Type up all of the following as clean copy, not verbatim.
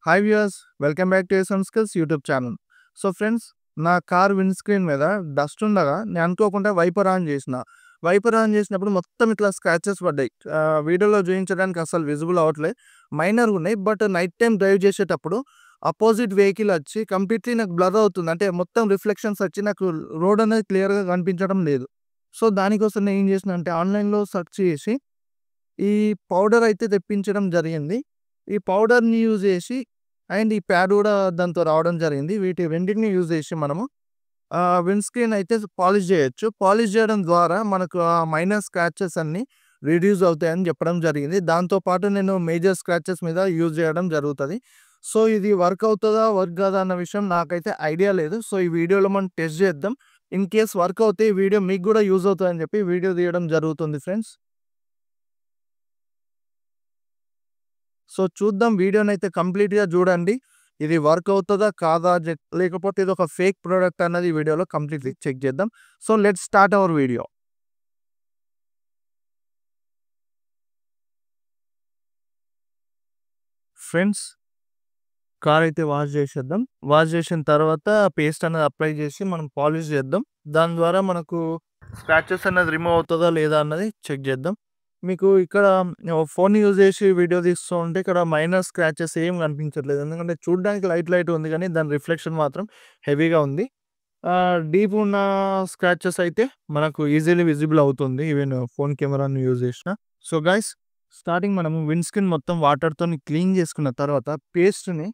Hi viewers, welcome back to Esan skills YouTube channel. So friends, నా car windscreen మీద dust ఉండగా నేను అనుకోకుండా వైపర్ ఆన్ చేసిన. వైపర్ ఆన్ చేసినప్పుడు మొత్తం ఇట్లా స్క్రాచెస్ పడ్డాయి. వీడియోలో చూపించడానికి అసలు విజిబుల్ అవ్వట్లేదు, మైనర్గా ఉన్నాయి. బట్ నైట్ టైం డ్రైవ్ చేసేటప్పుడు అపోజిట్ వెహికల్ వచ్చి కంప్లీట్లీ నాకు బ్లర్ అవుతుంది. అంటే మొత్తం రిఫ్లెక్షన్స్ వచ్చి నాకు రోడ్ అనేది క్లియర్గా కనిపించడం లేదు. సో దానికోసం నేను ఏం చేసిన అంటే ఆన్లైన్లో సెర్చ్ చేసి ఈ పౌడర్ అయితే తెప్పించడం జరిగింది. ఈ పౌడర్‌ని యూజ్ చేసి అండ్ ఈ ప్యాడ్ కూడా దాంతో రావడం జరిగింది. వీటి రెండిటిని యూజ్ చేసి మనము విండ్ స్క్రీన్ అయితే పాలిష్ చేయొచ్చు. పాలిష్ చేయడం ద్వారా మనకు ఆ మైనర్ స్క్రాచెస్ అన్నీ రిడ్యూస్ అవుతాయని చెప్పడం జరిగింది. దాంతో పాటు నేను మేజర్ స్క్రాచెస్ మీద యూజ్ చేయడం జరుగుతది. సో ఇది వర్క్ అవుతదా? వర్క్ కాదా? అన్న విషయం నాకైతే ఐడియా లేదు. సో ఈ వీడియోలో మనం టెస్ట్ చేద్దాం. ఇన్ కేస్ వర్క్ అవుతే ఈ వీడియో మీకు కూడా యూజ్ అవుతదని చెప్పి వీడియో తీయడం జరుగుతుంది ఫ్రెండ్స్. సో చూద్దాం, వీడియోనైతే కంప్లీట్‌గా చూడండి. ఇది వర్క్ అవుతదా? కాదా? లేకపోతే ఇదొక ఫేక్ ప్రొడక్ట్ అన్నది ఈ వీడియోలో కంప్లీట్‌లీ చెక్ చేద్దాం. So let's start our video. Friends, car అయితే వాష్ చేసేద్దాం. వాష్ చేసిన తర్వాత పేస్ట్ అనేది అప్లై చేసి మనం పాలిష్ చేద్దాం. దాని ద్వారా మనకు స్క్రాచెస్ అనేది రిమూవ్ అవుతదా? లేదా? అన్నది చెక్ చేద్దాం. మీకు ఇక్కడ ఫోన్ యూజ్ చేసి వీడియో తీస్తూ ఉంటే ఇక్కడ మైనర్ స్క్రాచెస్ ఏం కనిపించట్లేదు. ఎందుకంటే చూడడానికి లైట్ ఉంది, కానీ దాని రిఫ్లెక్షన్ మాత్రం హెవీగా ఉంది. డీప్ ఉన్న స్క్రాచెస్ అయితే మనకు ఈజీలీ విజిబుల్ అవుతుంది ఈవెన్ ఫోన్ కెమెరాని యూజ్ చేసిన. సో గైస్, స్టార్టింగ్ మనము విండ్ స్క్రీన్ మొత్తం వాటర్‌తోని క్లీన్ చేసుకున్న తర్వాత పేస్ట్‌ని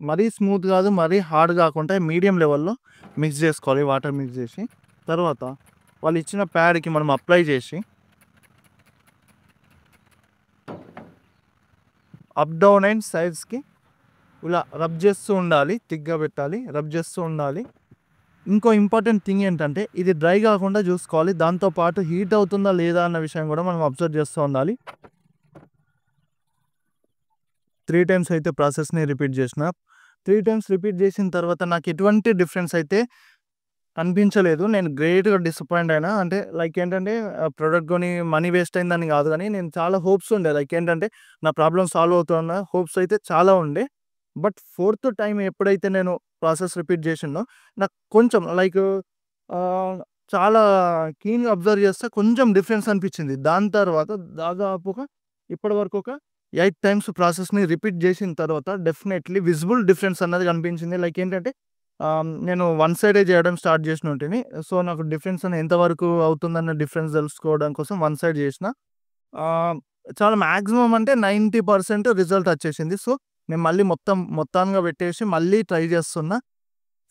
మరీ స్మూత్ కాదు, మరీ హార్డ్ కాకుండా మీడియం లెవెల్‌లో మిక్స్ చేసుకోవాలి. వాటర్ మిక్స్ చేసి తర్వాత వాళ్ళు ఇచ్చిన ప్యాడ్‌కి మనం అప్లై చేసి అప్ డౌన్ అండ్ సైడ్స్‌కి ఇలా రబ్ చేస్తూ ఉండాలి. థిక్‌గా పెట్టాలి, రబ్ చేస్తూ ఉండాలి. ఇంకో ఇంపార్టెంట్ థింగ్ ఏంటంటే ఇది డ్రై కాకుండా చూసుకోవాలి. దాంతో పాటు హీట్ అవుతుందా లేదా అన్న విషయం కూడా మనం అబ్జర్వ్ చేస్తూ ఉండాలి. 3 టైమ్స్ అయితే ప్రాసెస్‌ని రిపీట్ చేసిన. 3 టైమ్స్ రిపీట్ చేసిన తర్వాత నాకు ఎటువంటి డిఫరెన్స్ అయితే అనిపించలేదు. నేను గ్రేట్‌గా డిసప్పాయింట్ అయినా. అంటే లైక్ ఏంటంటే ప్రొడక్ట్ కొని మనీ వేస్ట్ అయిందని కాదు, కానీ నేను చాలా హోప్స్ ఉండే. లైక్ ఏంటంటే నా ప్రాబ్లమ్ సాల్వ్ అవుతుందన్న హోప్స్ అయితే చాలా ఉండే. బట్ ఫోర్త్ టైమ్ ఎప్పుడైతే నేను ప్రాసెస్ రిపీట్ చేసిందో నాకు కొంచెం లైక్ ఆహ్, చాలా కీన్‌గా అబ్జర్వ్ చేస్తే కొంచెం డిఫరెన్స్ అనిపించింది. దాని తర్వాత దాదాపుగా ఇప్పటివరకు ఒక 8 టైమ్స్ ప్రాసెస్‌ని రిపీట్ చేసిన తర్వాత డెఫినెట్‌లీ విజిబుల్ డిఫరెన్స్ అన్నది కనిపించింది. లైక్ ఏంటంటే నేను వన్ సైడే చేయడం స్టార్ట్ చేసిన ఉంటిని. సో నాకు డిఫరెన్స్ అనేది ఎంతవరకు అవుతుందన్న డిఫరెన్స్ తెలుసుకోవడం కోసం వన్ సైడ్ చేసిన. ఆహ్, చాలా మాక్సిమం అంటే 90% రిజల్ట్ వచ్చేసింది. సో నేను మళ్ళీ మొత్తానికి పెట్టేసి మళ్ళీ ట్రై చేస్తున్నా.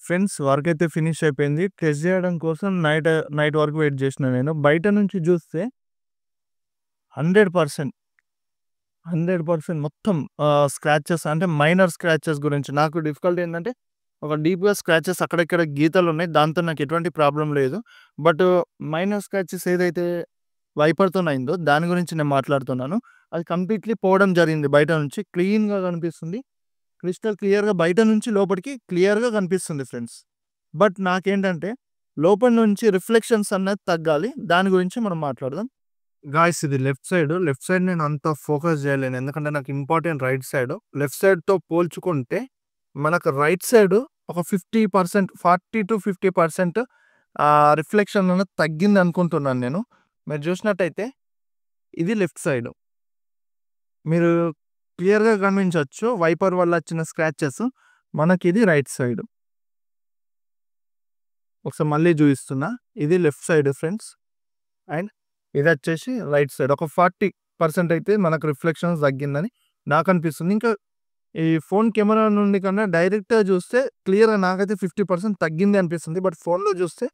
ఫ్రెండ్స్, వర్క్ అయితే ఫినిష్ అయిపోయింది. టెస్ట్ చేయడం కోసం నైట్ వరకు వెయిట్ చేసిన నేను. బయట నుంచి చూస్తే 100%, 100% మొత్తం స్క్రాచెస్ అంటే మైనర్ స్క్రాచెస్ గురించి నాకు డిఫికల్టీ ఏందంటే ఒక డీప్‌గా స్క్రాచెస్ అక్కడక్కడ గీతలున్నాయి. దాంతో నాకు ఎటువంటి ప్రాబ్లమ్ లేదు. బట్ మైనర్ స్క్రాచెస్ ఏదైతే వైపర్‌తోనయిందో దాని గురించి నేను మాట్లాడుతున్నాను. అది కంప్లీట్‌లీ పోవడం జరిగింది. బయట నుంచి క్లీన్‌గా కనిపిస్తుంది. క్రిస్టల్ క్లియర్‌గా బయట నుంచి లోపటికి క్లియర్‌గా కనిపిస్తుంది ఫ్రెండ్స్. బట్ నాకేంటంటే లోపల నుంచి రిఫ్లెక్షన్స్ అన్నది తగ్గాలి. దాని గురించి మనం మాట్లాడదాం. గాయ్స్, ఇది లెఫ్ట్ సైడ్. లెఫ్ట్ సైడ్ నేను అంత ఫోకస్ చేయలేను. ఎందుకంటే నాకు ఇంపార్టెంట్ రైట్ సైడ్. లెఫ్ట్ సైడ్‌తో పోల్చుకుంటే మనకు రైట్ సైడ్ ఒక 50%, 40-50% రిఫ్లెక్షన్ అనేది తగ్గింది అనుకుంటున్నాను నేను. మీరు చూసినట్టయితే ఇది లెఫ్ట్ సైడ్. మీరు క్లియర్‌గా గమనించొచ్చు వైపర్ వల్ల వచ్చిన స్క్రాచెస్. మనకిది right side. ఒకసారి మళ్ళీ చూపిస్తున్నా. ఇది లెఫ్ట్ సైడ్ ఫ్రెండ్స్. అండ్ ఇదొచ్చేసి రైట్ సైడ్. ఒక 40% అయితే మనకు రిఫ్లెక్షన్స్ తగ్గిందని నాకనిపిస్తుంది. ఇంకా ఈ ఫోన్ కెమెరా నుండి కన్నా డైరెక్ట్‌గా చూస్తే క్లియర్‌గా నాకైతే 50% తగ్గింది అనిపిస్తుంది. బట్ ఫోన్‌లో చూస్తే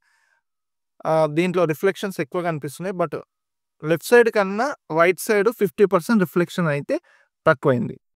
దీంట్లో రిఫ్లెక్షన్స్ ఎక్కువగా అనిపిస్తున్నాయి. బట్ లెఫ్ట్ సైడ్ కన్నా రైట్ సైడ్ 50% రిఫ్లెక్షన్ అయితే తక్కువైంది.